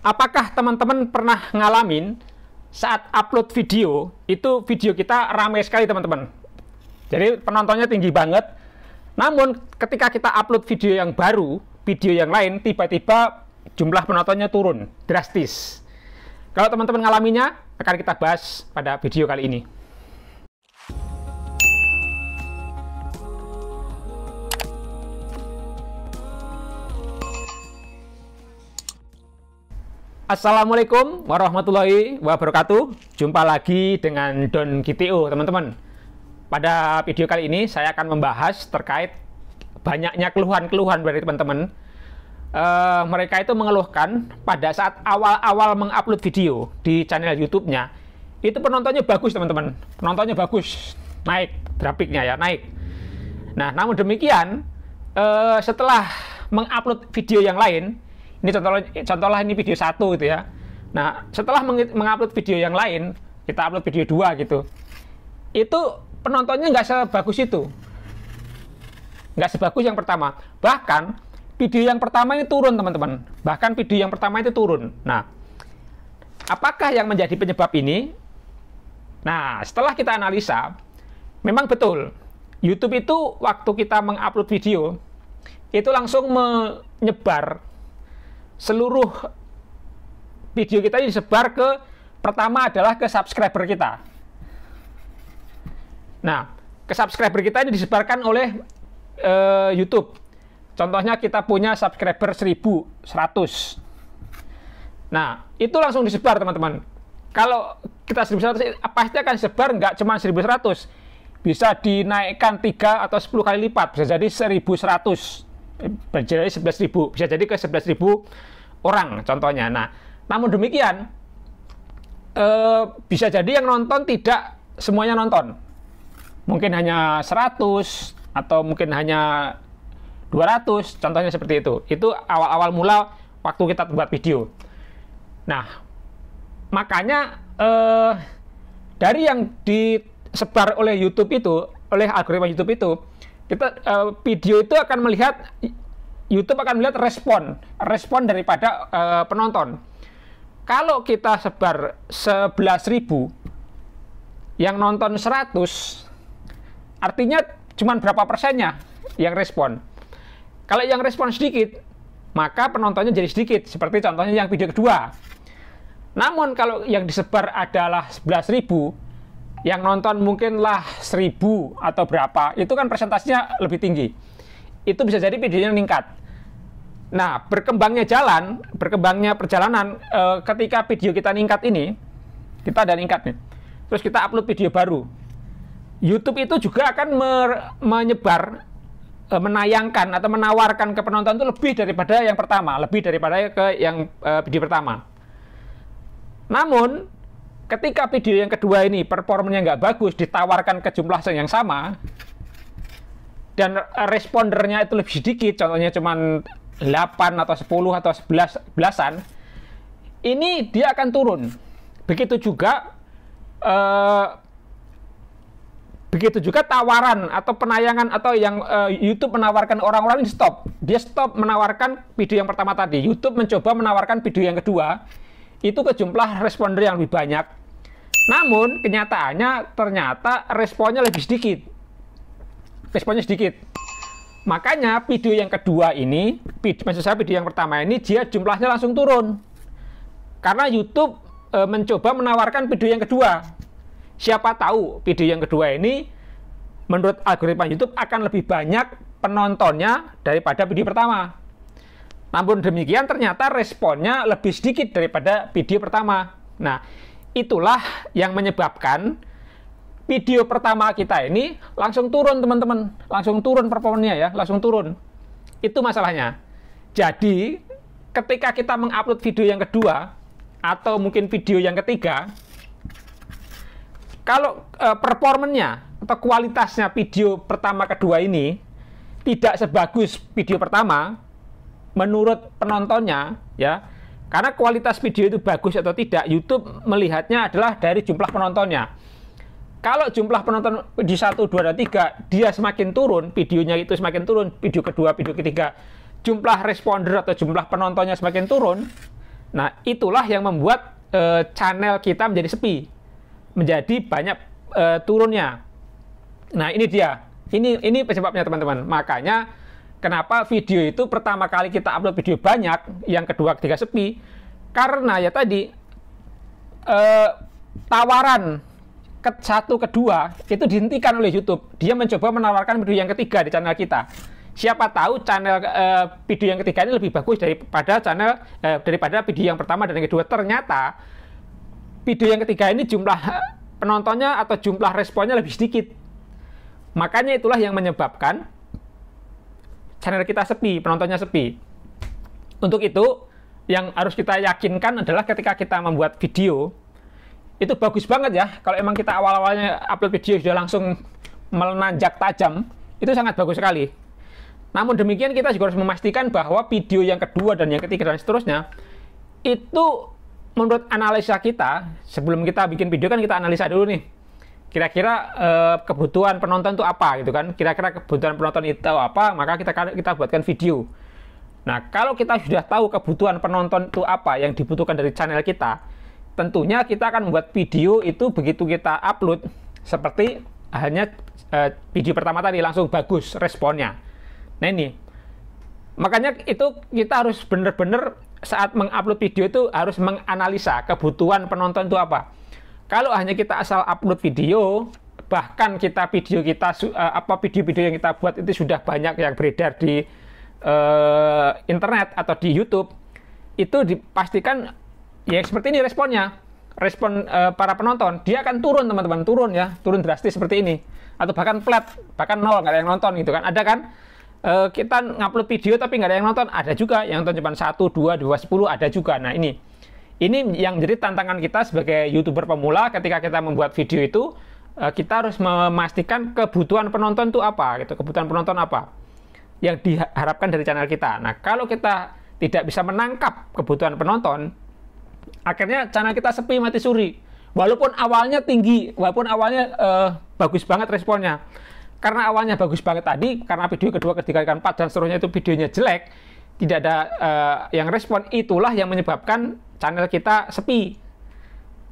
Apakah teman-teman pernah ngalamin saat upload video, itu video kita ramai sekali teman-teman. Jadi penontonnya tinggi banget. Namun ketika kita upload video yang baru, video yang lain, tiba-tiba jumlah penontonnya turun drastis. Kalau teman-teman ngalaminya, akan kita bahas pada video kali ini. Assalamualaikum warahmatullahi wabarakatuh. Jumpa lagi dengan Don GTO, teman-teman. Pada video kali ini saya akan membahas terkait banyaknya keluhan-keluhan dari teman-teman. Mereka itu mengeluhkan pada saat awal-awal mengupload video di channel YouTube-nya, itu penontonnya bagus, teman-teman. Penontonnya bagus, naik grafiknya ya, naik. Nah, namun demikian setelah mengupload video yang lain, ini contohnya ini video 1 gitu ya. Nah, setelah mengupload video yang lain, kita upload video 2 gitu. Itu penontonnya nggak sebagus itu. Nggak sebagus yang pertama. Bahkan video yang pertama ini turun, teman-teman. Bahkan video yang pertama itu turun. Nah, apakah yang menjadi penyebab ini? Nah, setelah kita analisa, memang betul. YouTube itu waktu kita mengupload video, itu langsung menyebar. Seluruh video kita ini disebar ke, pertama adalah ke subscriber kita. Nah, ke subscriber kita ini disebarkan oleh YouTube. Contohnya kita punya subscriber 1100. Nah, itu langsung disebar, teman-teman. Kalau kita 1100, pasti akan sebar nggak cuma 1100. Bisa dinaikkan 3 atau 10 kali lipat. Bisa jadi 1100. Jadi 11.000, bisa jadi ke 11.000 orang contohnya. Nah, namun demikian bisa jadi yang nonton tidak semuanya nonton. Mungkin hanya 100 atau mungkin hanya 200, contohnya seperti itu. Itu awal-awal mula waktu kita buat video. Nah, makanya dari yang disebar oleh YouTube itu, oleh algoritma YouTube itu, kita video itu akan melihat, YouTube akan melihat respon daripada penonton. Kalau kita sebar 11.000 yang nonton 100, artinya cuma berapa persennya yang respon. Kalau yang respon sedikit, maka penontonnya jadi sedikit, seperti contohnya yang video kedua. Namun kalau yang disebar adalah 11.000, yang nonton mungkinlah 1.000 atau berapa, itu kan presentasinya lebih tinggi. Itu bisa jadi videonya meningkat. Nah, berkembangnya perjalanan, ketika video kita meningkat ini, kita ada meningkat nih, terus kita upload video baru, YouTube itu juga akan menyebar, menayangkan atau menawarkan ke penonton itu lebih daripada yang pertama, lebih daripada ke yang video pertama. Namun ketika video yang kedua ini performanya nggak bagus, ditawarkan ke jumlah yang sama, dan respondernya itu lebih sedikit, contohnya cuma 8 atau 10 atau 11-an, ini dia akan turun. Begitu juga tawaran atau penayangan atau yang YouTube menawarkan orang-orang ini stop. Dia stop menawarkan video yang pertama tadi. YouTube mencoba menawarkan video yang kedua, itu ke jumlah responder yang lebih banyak. Namun kenyataannya ternyata responnya lebih sedikit. Responnya sedikit. Makanya video yang kedua ini, maksud saya video yang pertama ini, dia jumlahnya langsung turun. Karena YouTube mencoba menawarkan video yang kedua. Siapa tahu video yang kedua ini menurut algoritma YouTube akan lebih banyak penontonnya daripada video pertama. Namun demikian ternyata responnya lebih sedikit daripada video pertama. Nah, itulah yang menyebabkan video pertama kita ini langsung turun, teman-teman. Langsung turun performanya ya, langsung turun. Itu masalahnya. Jadi, ketika kita mengupload video yang kedua atau mungkin video yang ketiga, kalau performanya atau kualitasnya video pertama kedua ini tidak sebagus video pertama, menurut penontonnya ya, karena kualitas video itu bagus atau tidak, YouTube melihatnya adalah dari jumlah penontonnya. Kalau jumlah penonton di 1, 2, dan 3 dia semakin turun, videonya itu semakin turun, video kedua, video ketiga, jumlah responder atau jumlah penontonnya semakin turun, Nah, itulah yang membuat channel kita menjadi sepi, menjadi banyak turunnya. Nah, ini dia. Ini penyebabnya teman-teman. Makanya kenapa video itu pertama kali kita upload video banyak, yang kedua ketiga sepi, karena ya tadi tawaran satu kedua itu dihentikan oleh YouTube. Dia mencoba menawarkan video yang ketiga di channel kita. Siapa tahu channel video yang ketiga ini lebih bagus daripada video yang pertama dan yang kedua. Ternyata video yang ketiga ini jumlah penontonnya atau jumlah responnya lebih sedikit. Makanya itulah yang menyebabkan channel kita sepi, penontonnya sepi. Untuk itu, yang harus kita yakinkan adalah ketika kita membuat video, itu bagus banget ya. Kalau emang kita awal-awalnya upload video sudah langsung menanjak tajam, itu sangat bagus sekali. Namun demikian kita juga harus memastikan bahwa video yang kedua dan yang ketiga dan seterusnya itu menurut analisa kita, sebelum kita bikin video kan kita analisa dulu nih. Kira-kira kebutuhan penonton itu apa gitu kan? Kira-kira kebutuhan penonton itu apa, maka kita buatkan video. Nah, kalau kita sudah tahu kebutuhan penonton itu apa yang dibutuhkan dari channel kita, tentunya kita akan membuat video itu begitu kita upload seperti halnya video pertama tadi langsung bagus responnya. Nah ini, makanya itu kita harus benar-benar saat mengupload video itu harus menganalisa kebutuhan penonton itu apa. Kalau hanya kita asal upload video, bahkan video yang kita buat itu sudah banyak yang beredar di internet atau di YouTube, itu dipastikan ya seperti ini responnya. Respon para penonton, dia akan turun teman-teman, turun drastis seperti ini. Atau bahkan flat, bahkan nol, nggak ada yang nonton gitu kan. Ada kan? Kita ngupload video tapi nggak ada yang nonton, ada juga yang nonton cuma 1, 2, 10 ada juga. Nah ini yang jadi tantangan kita sebagai YouTuber pemula ketika kita membuat video itu, kita harus memastikan kebutuhan penonton itu apa gitu, kebutuhan penonton apa yang diharapkan dari channel kita. Nah kalau kita tidak bisa menangkap kebutuhan penonton, akhirnya channel kita sepi mati suri. Walaupun awalnya tinggi, walaupun awalnya bagus banget responnya. Karena awalnya bagus banget tadi, karena video kedua, ketiga, keempat, dan seterusnya itu videonya jelek, tidak ada yang respon, itulah yang menyebabkan channel kita sepi.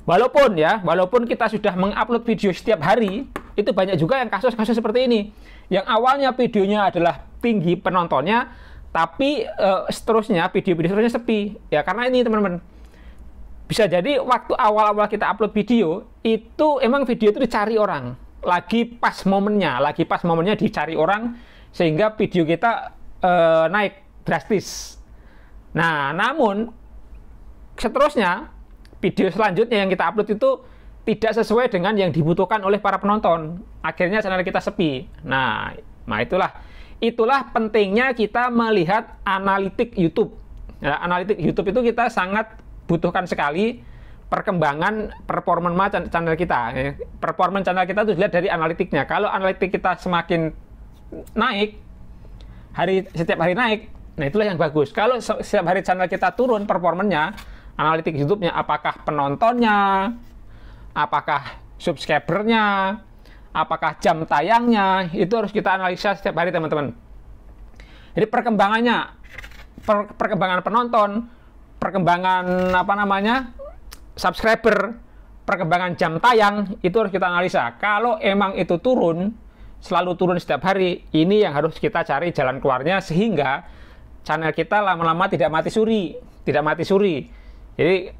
Walaupun kita sudah mengupload video setiap hari, itu banyak juga yang kasus-kasus seperti ini. Yang awalnya videonya adalah tinggi penontonnya, tapi seterusnya, video-video seterusnya sepi. Ya karena ini teman-teman, bisa jadi waktu awal-awal kita upload video, itu emang video itu dicari orang. Lagi pas momennya dicari orang, sehingga video kita naik drastis. Nah, namun seterusnya video selanjutnya yang kita upload itu tidak sesuai dengan yang dibutuhkan oleh para penonton. Akhirnya channel kita sepi. Nah itulah pentingnya kita melihat analitik YouTube. Nah, analitik YouTube itu kita sangat butuhkan sekali perkembangan performa channel kita. Performance channel kita itu dilihat dari analitiknya. Kalau analitik kita semakin naik, setiap hari naik, nah itulah yang bagus. Kalau setiap hari channel kita turun performanya, analitik YouTube-nya, apakah penontonnya, apakah subscribernya, apakah jam tayangnya, itu harus kita analisa setiap hari teman-teman. Jadi perkembangan penonton, perkembangan subscriber, perkembangan jam tayang, itu harus kita analisa. Kalau emang itu selalu turun setiap hari, ini yang harus kita cari jalan keluarnya sehingga channel kita lama-lama tidak mati suri. Jadi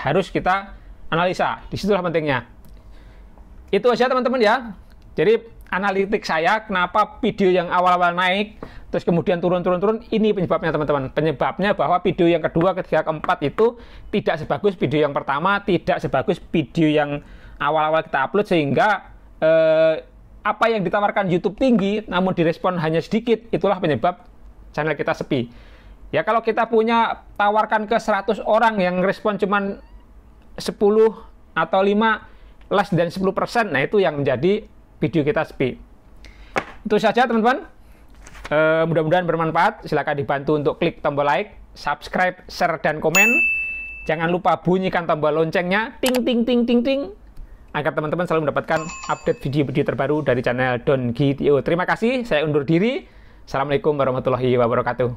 harus kita analisa. Disitulah pentingnya. Itu aja teman-teman ya. Jadi analitik saya kenapa video yang awal-awal naik terus kemudian turun, ini penyebabnya teman-teman. Penyebabnya bahwa video yang kedua, ketiga, keempat itu tidak sebagus video yang pertama, tidak sebagus video yang awal-awal kita upload, sehingga apa yang ditawarkan YouTube tinggi namun direspon hanya sedikit, itulah penyebab channel kita sepi. Ya kalau kita tawarkan ke 100 orang yang respon cuman 10 atau 5, less dan 10%, nah itu yang menjadi video kita sepi. Itu saja teman-teman. Mudah-mudahan bermanfaat. Silakan dibantu untuk klik tombol like, subscribe, share, dan komen. Jangan lupa bunyikan tombol loncengnya, ting ting ting ting ting, agar teman-teman selalu mendapatkan update video-video terbaru dari channel Don Gitio. Terima kasih, saya undur diri. Assalamualaikum warahmatullahi wabarakatuh.